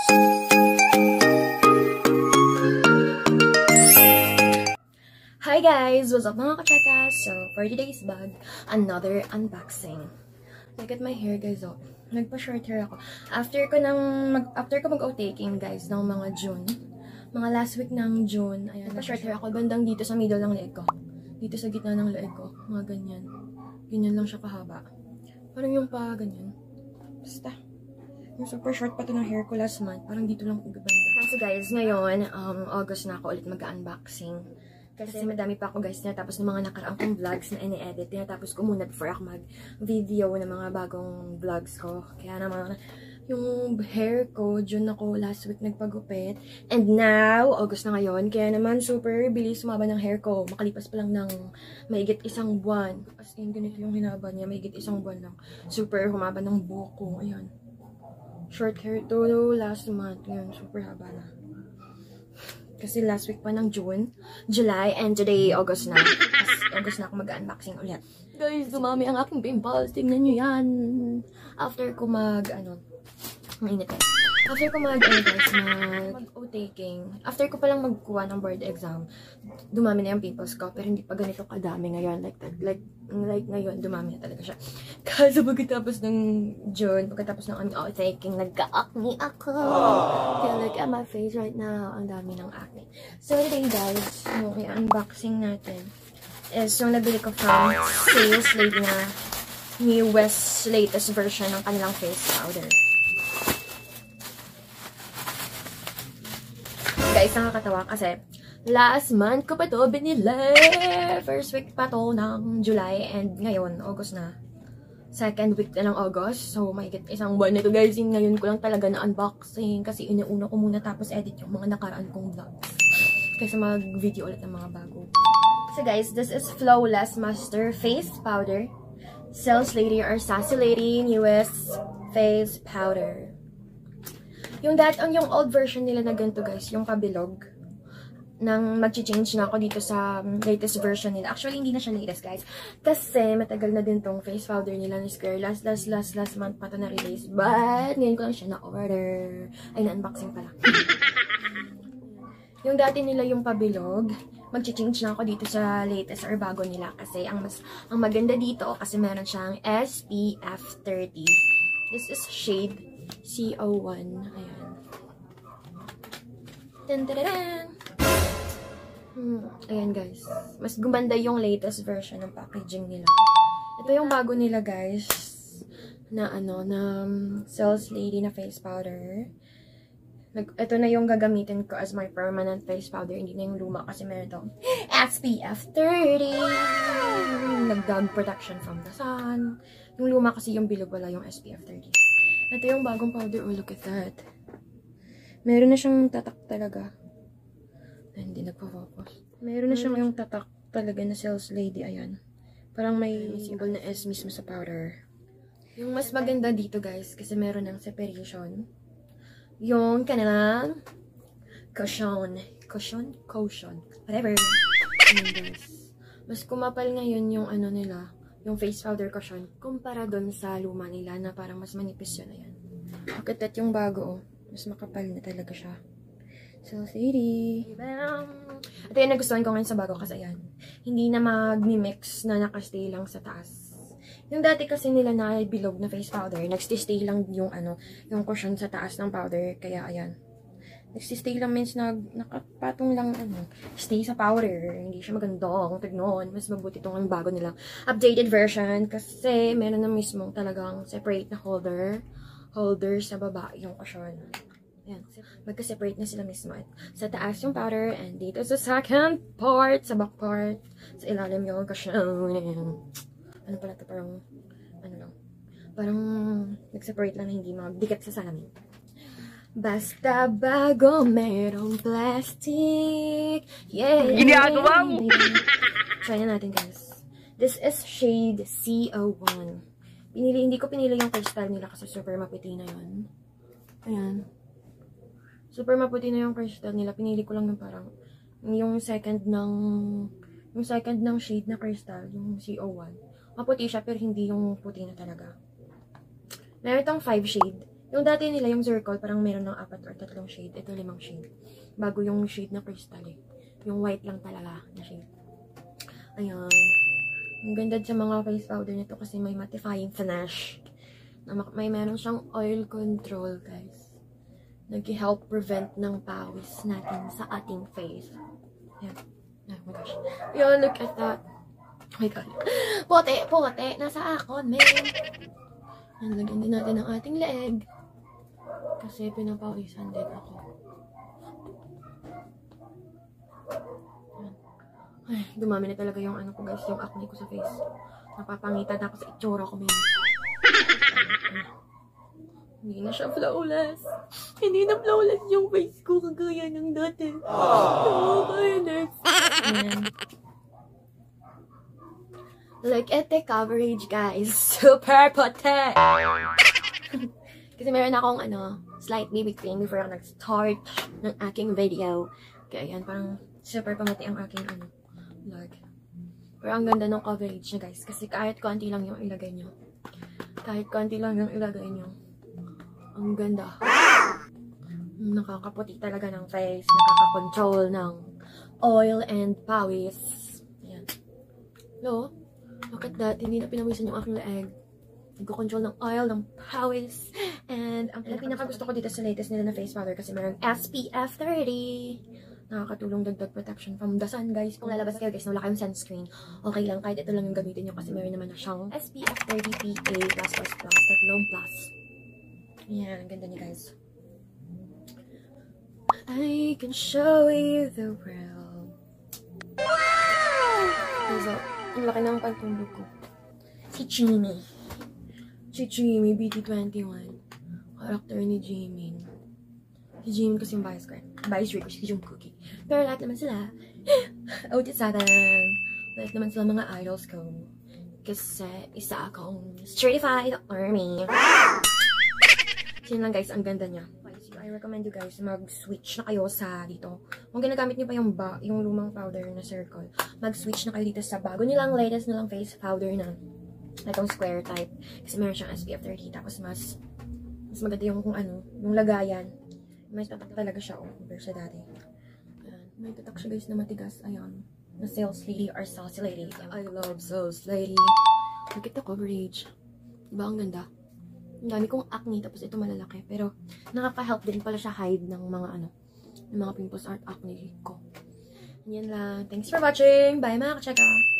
Hi guys! What's up mga kachekas? So, for today's bag, another unboxing. Look at my hair guys, oh. Nagpa-short hair ako. After ko mag-o-taking guys, ng mga June. Mga last week ng June. Ayan, nagpa-short hair ako. Bandang dito sa middle ng leeg ko. Dito sa gitna ng leeg ko. Mga ganyan. Ganyan lang siya kahaba. Parang yung pa ganyan. Basta. Yung super short pa to ng hair ko last month. Parang dito lang banda. So guys, ngayon, August na ako ulit mag-unboxing. Kasi madami pa ako guys natapos ng mga nakaraang kong vlogs na ini-edit. Tinatapos ko muna before ako mag-video ng mga bagong vlogs ko. Kaya naman, yung hair ko, June ako last week nagpagupit. And now, August na ngayon. Kaya naman, super bilis sumaba ng hair ko. Makalipas pa lang ng maigit isang buwan. As in, ganito yung hinaba niya. Maigit isang buwan lang. Super humaba ng buhok ko. Ayan. Short hair to last month. Ayan, super haba na. Kasi last week pa ng June, July, and today, August na. August na ako mag-unboxing ulit. Guys, dumami ang aking pimples. Tingnan nyo yan. After ko mainit eh. After ko mag-o-taking, after ko palang magkuha ng board exam, dumami na yung pimples ko, pero hindi pa ganito kadami ngayon. Like ngayon, dumami na talaga siya. Kasi pagkatapos ng June, pagkatapos ng o-taking, nagka-acne ako. Kaya look at my face right now. Ang dami ng acne. So today guys, yung i-unboxing natin is yung nabili ko from Sales Lady na newest, latest version ng kanilang face powder. Guys, nakakatawa kasi last month ko pa to binili. First week pa to ng July and ngayon, August na. Second week na ng August. So, mahigit isang buwan na to guys. Ngayon ko lang talaga na unboxing kasi inauna ko muna tapos edit yung mga nakaraan kong vlogs. Kaysa mag-video ulit ng mga bago. So guys, this is Flawless Master Face Powder. Sales Lady or Sassy Lady newest face powder. Yung old version nila na ganito guys, yung kabilog. Nang mag-change na ako dito sa latest version nila. Actually, hindi na siya latest guys. Kasi matagal na din tong face powder nila ni Square. Last month pa to na-release. But, ngayon ko lang siya na-order. Ay, na-unboxing pala. Yung dati nila yung pabilog, mag-change na ako dito sa latest or bago nila. Kasi ang maganda dito, kasi meron siyang SPF 30. This is shade CO1. Ayan. Tan-tararan! Ayan guys. Mas gumanda yung latest version ng packaging nila. Ito yung bago nila guys. Na Sales Lady na face powder. Ito na yung gagamitin ko as my permanent face powder. Hindi na yung luma kasi meron itong SPF 30. Nag-dog protection from the sun. Yung luma kasi yung bilog, wala yung SPF 30. Ito yung bagong powder. Oh, look at that. Meron na siyang tatak talaga. Ay, hindi nagpa-focus. Meron na siyang yung tatak talaga na Sales Lady. Ayan. Parang may symbol na S mismo sa powder. Yung mas maganda dito guys, kasi meron ng separation. Yung kanilang cushion. Whatever. Ayan guys. Mas kumapal ngayon yung nila. Yung face powder cushion. Kumpara dun sa luma nila na parang mas manipis yun. Ayan. Look at that yung bago. Mas makapal na talaga siya. So, Lady. Ito yung nagustuhan ko ngayon sa bago kasi ayan. Hindi na mag-mix na nakastay lang sa taas. Yung dati kasi nila na bilog na face powder, nagstay lang yung yung cushion sa taas ng powder. Kaya ayan. Nagstay lang means nakapatong lang stay sa powder. Hindi siya magandang tignon. Mas mabuti itong bago nilang updated version kasi meron na mismong talagang separate na holder sa baba yung cushion. Ayan. Magka-separate na sila mismo. Sa taas yung powder and dito sa second part, sa back part, sa ilalim yung cushion. Ano pala ito? Parang, parang nag-separate lang na hindi magdikit sa salamin. Basta bago merong plastic. Yeah! Ginagawa mo! Try na natin guys. This is shade CO1. Hindi ko pinili yung crystal nila kasi super maputi na yun. Ayan. Super maputi na yung crystal nila. Pinili ko lang yung parang, yung second ng shade na crystal, yung CO1. Maputi siya pero hindi yung puti na talaga. Meron itong 5 shade. Yung dati nila, yung Zircon, parang meron ng 4 or 3 shade. Ito 5 shade. Bago yung shade na crystal eh. Yung white lang talaga na shade. Ayan. Ang ganda sa mga face powder nito kasi may mattifying finish. May meron siyang oil control, guys. Nag-help prevent ng pawis natin sa ating face. Ayan. Oh my gosh. Ayan, look at that. Oh my god. Pote, pote. Nasa akon, man. Nalagyan din natin ang ating leeg. Kasi pinapawisan din ako. Ay, dumami na talaga yung ano ko guys, yung acne ko sa face. Napapangitan na ako sa itsura ko, man. Hindi na siya flawless. Hindi na flawless yung face ko kagaya ng dati. Kaya next. Look at the coverage, guys. Super pote! Kasi meron akong slight BB cream before ako nag-start ng aking video. Kaya yan, parang super pamati ang aking vlog. Pero ang ganda ng coverage niya, guys. Kasi kahit konti lang yung ilagay nyo. Kahit konti lang yung ilagay nyo. Ang ganda. Nakakaputi talaga ng face. Nakaka-control ng oil and pawis. Ayan. Hello? Look at that. Hindi na pinawisan yung aking leeg. Nagko-control ng oil, ng pawis. And ang pinaka-gusto ko dito sa latest nila na face powder kasi meron SPF 30. Nakakatulong dagdag protection from the sun, guys. Kung lalabas kayo, guys, wala kayong sunscreen, okay lang. Kahit ito lang yung gamitin nyo kasi meron naman na siyang SPF 30 PA+++, tatlong plus. Yan, ang ganda niya, guys. I can show you the world. So, ang laki ng pagtulog ko. Si Jimmy. Si Jimmy, BT21. Character ni Jimin. Si Jimin kasi yung bias ko. Bias rate ko si Jungkook. Pero lahat naman sila, Otisatan. Lahat naman sila mga idols ko. Kasi isa akong certified army. So yun lang guys, ang ganda niya. I recommend you guys mag-switch na kayo sa dito. Kung ginagamit niyo pa yung lumang powder na circle, mag-switch na kayo dito sa bago nilang latest nilang face powder na itong square type. Kasi meron siyang SPF 30. Tapos mas maganda yung yung lagayan. May tatak talaga siya compare sa dati. Ayan. May tatak siya guys na matigas. Ayan. Na sales lady or saucy lady. I love sales lady. Look at the coverage. Diba ang ganda? Ang dami kong acne, tapos ito malalaki. Pero, nakaka-help din pala siya hide ng mga ng mga pimples or acne ko. Yan lang. Thanks for watching. Bye mga kacheka!